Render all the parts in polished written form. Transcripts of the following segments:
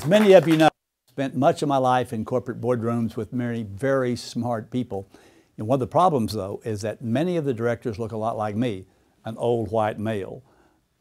As many of you know, I've spent much of my life in corporate boardrooms with many very smart people. And one of the problems, though, is that many of the directors look a lot like me, an old white male.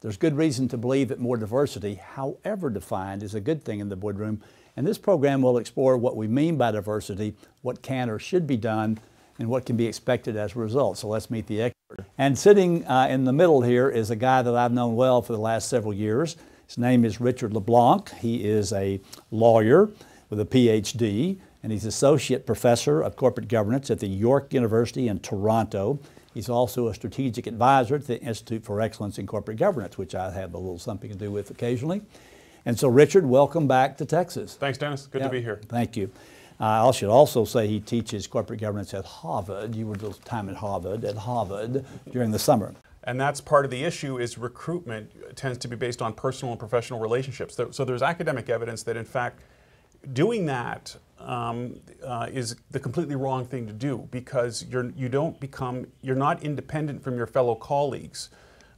There's good reason to believe that more diversity, however defined, is a good thing in the boardroom. And this program will explore what we mean by diversity, what can or should be done, and what can be expected as a result. So let's meet the expert. And sitting in the middle here is a guy that I've known well for the last several years. His name is Richard Leblanc. He is a lawyer with a PhD, and he's Associate Professor of Corporate Governance at the York University in Toronto. He's also a strategic advisor to the Institute for Excellence in Corporate Governance, which I have a little something to do with occasionally. And so, Richard, welcome back to Texas. Thanks, Dennis. Good to be here. Thank you. I should also say he teaches corporate governance at Harvard. You were a little time at Harvard during the summer. And that's part of the issue is recruitment tends to be based on personal and professional relationships. So there's academic evidence that, in fact, doing that is the completely wrong thing to do, because you're not independent from your fellow colleagues,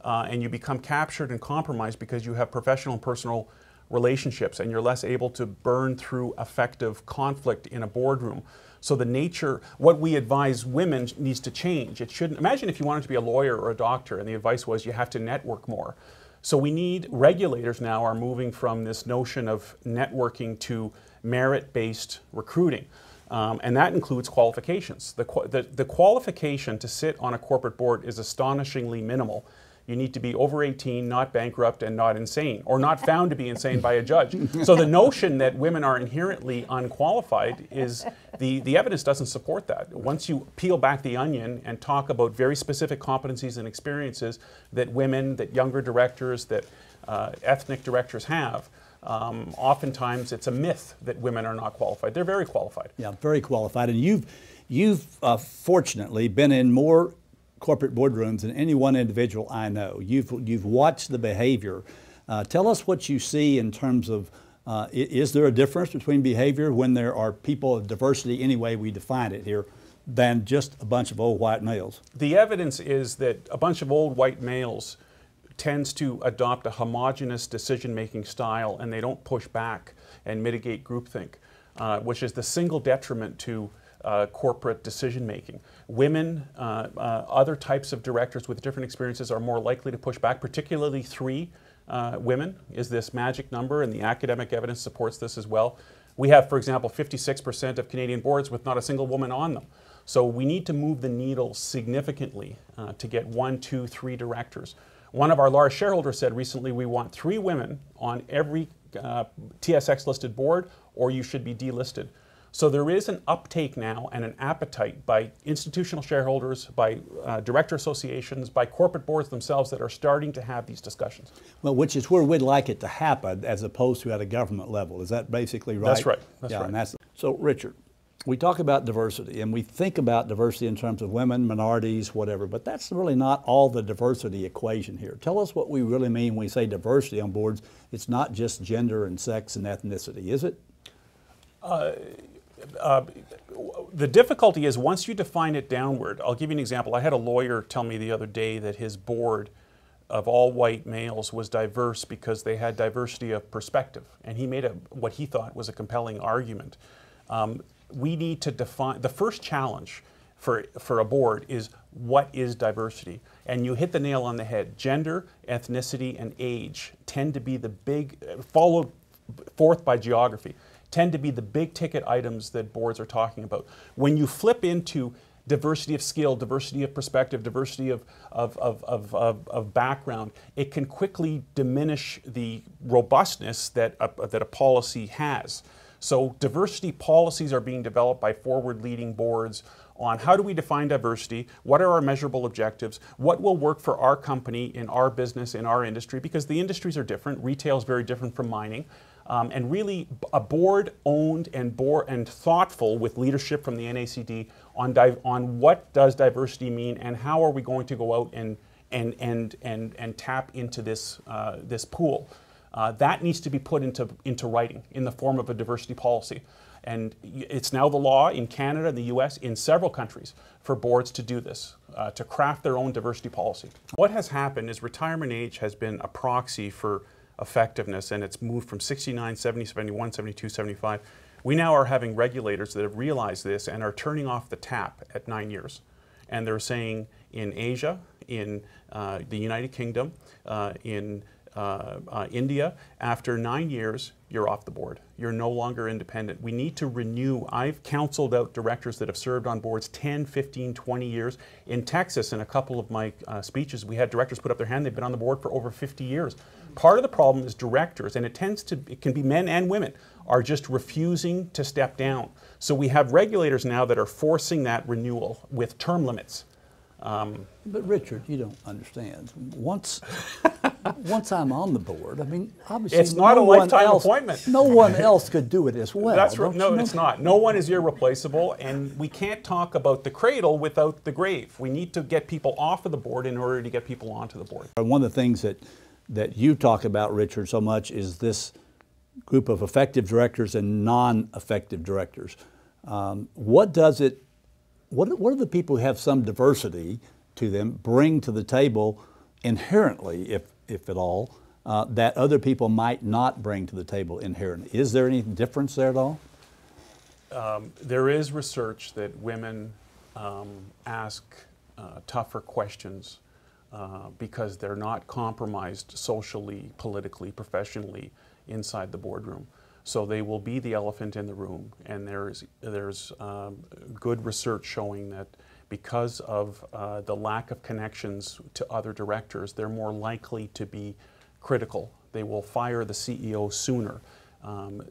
and you become captured and compromised because you have professional and personal relationships, and you're less able to burn through effective conflict in a boardroom. So the nature, what we advise women needs to change. It shouldn't, imagine if you wanted to be a lawyer or a doctor and the advice was you have to network more. So we need, regulators now are moving from this notion of networking to merit-based recruiting. And that includes qualifications. The qualification to sit on a corporate board is astonishingly minimal. You need to be over 18, not bankrupt, and not insane, or not found to be insane by a judge. So the notion that women are inherently unqualified is, the evidence doesn't support that. Once you peel back the onion and talk about very specific competencies and experiences that women, that younger directors, that ethnic directors have, oftentimes it's a myth that women are not qualified. They're very qualified. Yeah, very qualified. And you've fortunately been in more corporate boardrooms than any one individual I know. You've watched the behavior. Tell us what you see in terms of, is there a difference between behavior when there are people of diversity, any way we define it here, than just a bunch of old white males? The evidence is that a bunch of old white males tends to adopt a homogenous decision-making style, and they don't push back and mitigate groupthink, which is the single detriment to corporate decision-making. Women, other types of directors with different experiences are more likely to push back, particularly 3 women is this magic number, and the academic evidence supports this as well. We have, for example, 56% of Canadian boards with not a single woman on them. So we need to move the needle significantly to get 1, 2, 3 directors. One of our large shareholders said recently, we want 3 women on every TSX-listed board, or you should be delisted. So there is an uptake now and an appetite by institutional shareholders, by director associations, by corporate boards themselves that are starting to have these discussions. Well, which is where we'd like it to happen as opposed to at a government level. Is that basically right? That's right. That's right. And so, Richard, we talk about diversity and we think about diversity in terms of women, minorities, whatever, but that's really not all the diversity equation here. Tell us what we really mean when we say diversity on boards. It's not just gender and sex and ethnicity, is it? The difficulty is once you define it downward. I'll give you an example. I had a lawyer tell me the other day that his board of all white males was diverse because they had diversity of perspective, and he made what he thought was a compelling argument. We need to define, the first challenge for a board is, what is diversity? And you hit the nail on the head. Gender, ethnicity, and age tend to be the big, followed forth by geography, tend to be the big ticket items that boards are talking about. When you flip into diversity of skill, diversity of perspective, diversity of background, it can quickly diminish the robustness that a policy has. So diversity policies are being developed by forward-leading boards on how do we define diversity, what are our measurable objectives, what will work for our company, in our business, in our industry, because the industries are different. Retail is very different from mining. And really a board owned and thoughtful with leadership from the NACD on what does diversity mean and how are we going to go out and tap into this pool. That needs to be put into writing in the form of a diversity policy. And it's now the law in Canada, the US, in several countries for boards to do this, to craft their own diversity policy. What has happened is retirement age has been a proxy for effectiveness, and it's moved from 69, 70, 71, 72, 75. We now are having regulators that have realized this and are turning off the tap at 9 years. And they're saying in Asia, in the United Kingdom, in India, after 9 years, you're off the board. You're no longer independent. We need to renew. I've counseled out directors that have served on boards 10, 15, 20 years. In Texas, in a couple of my speeches, we had directors put up their hand. They've been on the board for over 50 years. Part of the problem is directors, and it can be men and women, are just refusing to step down. So we have regulators now that are forcing that renewal with term limits. But Richard, you don't understand. Once I'm on the board, I mean, obviously it's not a lifetime appointment. No one else could do it as well. That's right. No, it's not. No one is irreplaceable, and we can't talk about the cradle without the grave. We need to get people off of the board in order to get people onto the board. One of the things that you talk about, Richard, so much is this group of effective directors and non-effective directors. What do the people who have some diversity to them bring to the table inherently, if at all, that other people might not bring to the table inherently? Is there any difference there at all? There is research that women ask tougher questions because they're not compromised socially, politically, professionally inside the boardroom. So they will be the elephant in the room, and there's good research showing that because of the lack of connections to other directors, they're more likely to be critical. They will fire the CEO sooner.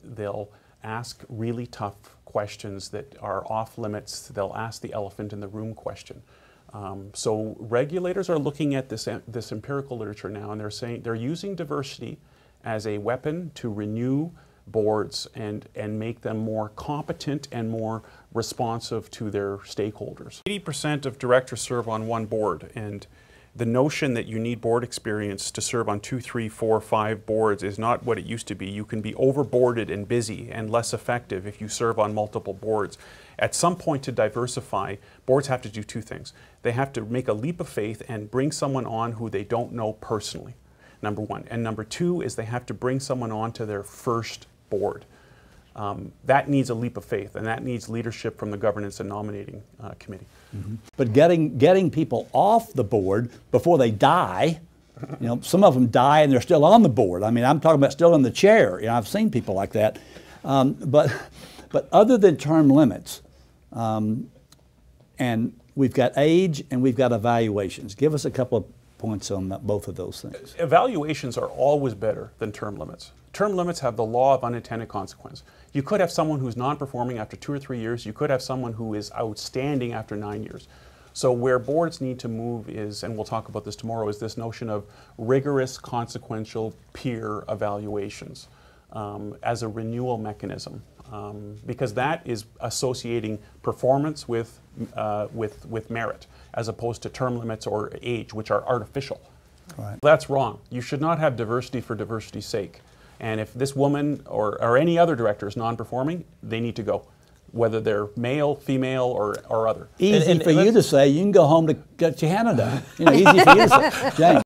They'll ask really tough questions that are off limits. They'll ask the elephant in the room question. So regulators are looking at this empirical literature now, and they're saying they're using diversity as a weapon to renew boards and make them more competent and more responsive to their stakeholders. 80% of directors serve on one board, and the notion that you need board experience to serve on 2, 3, 4, 5 boards is not what it used to be. You can be overboarded and busy and less effective if you serve on multiple boards. At some point, to diversify, boards have to do two things. They have to make a leap of faith and bring someone on who they don't know personally, number one. And number two is they have to bring someone on to their first board. That needs a leap of faith, and that needs leadership from the governance and nominating committee. Mm-hmm. But getting people off the board before they die, you know, some of them die and they're still on the board. I mean, I'm talking about still in the chair. You know, I've seen people like that. But other than term limits, and we've got age and we've got evaluations. Give us a couple of points on both of those things. Evaluations are always better than term limits. Term limits have the law of unintended consequence. You could have someone who's non-performing after 2 or 3 years. You could have someone who is outstanding after 9 years. So where boards need to move is, and we'll talk about this tomorrow, is this notion of rigorous consequential peer evaluations as a renewal mechanism. Because that is associating performance with merit, as opposed to term limits or age, which are artificial. Right. That's wrong. You should not have diversity for diversity's sake. And if this woman or any other director is non-performing, they need to go, whether they're male, female, or other. Easy for you to say. You can go home to get your Canada. You know, easy for you to say. James.